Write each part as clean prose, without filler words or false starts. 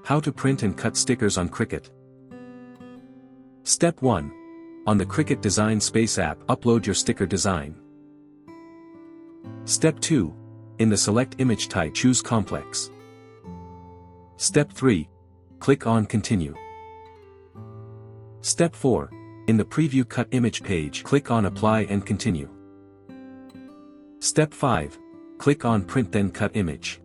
How to print and cut stickers on Cricut. Step 1. On the Cricut Design Space app, upload your sticker design. Step 2. In the Select Image Type, choose Complex. Step 3. Click on Continue. Step 4. In the Preview Cut Image page, click on Apply and Continue. Step 5. Click on Print then Cut Image.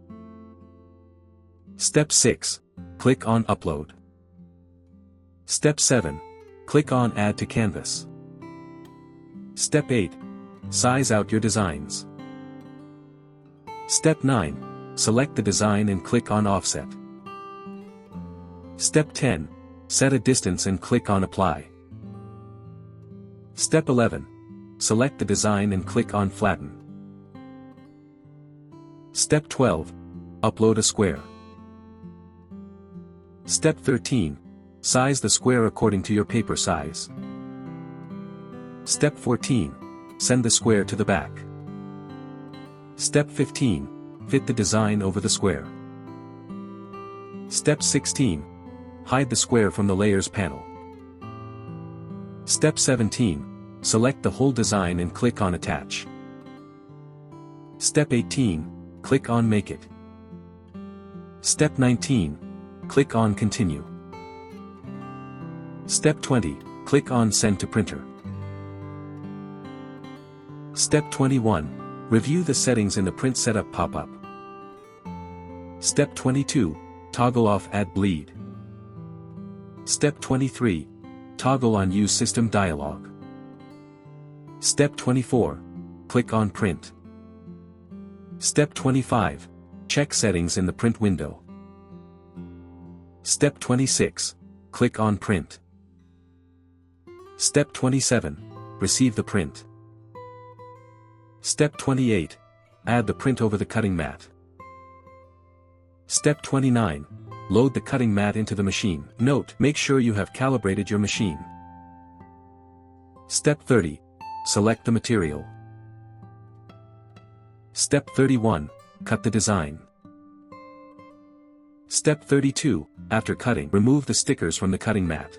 Step 6. Click on Upload. Step 7. Click on Add to Canvas. Step 8. Size out your designs. Step 9. Select the design and click on Offset. Step 10. Set a distance and click on Apply. Step 11. Select the design and click on Flatten. Step 12. Upload a square. Step 13. Size the square according to your paper size. Step 14. Send the square to the back. Step 15. Fit the design over the square. Step 16. Hide the square from the Layers panel. Step 17. Select the whole design and click on Attach. Step 18. Click on Make It. Step 19. Click on Continue. Step 20. Click on Send to Printer. Step 21. Review the settings in the Print Setup pop-up. Step 22. Toggle off Add Bleed. Step 23. Toggle on Use System dialog. Step 24. Click on Print. Step 25. Check settings in the print window. Step 26. Click on Print. Step 27. Receive the print. Step 28. Add the print over the cutting mat. Step 29. Load the cutting mat into the machine. Note: make sure you have calibrated your machine. Step 30. Select the material. Step 31. Cut the design. Step 32. After cutting, remove the stickers from the cutting mat.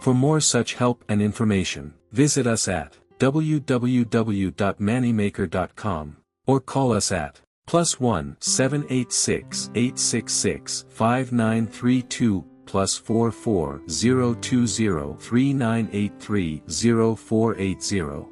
For more such help and information, visit us at www.mannymaker.com or call us at +1 786 866 5932 +44 020 3983 0480.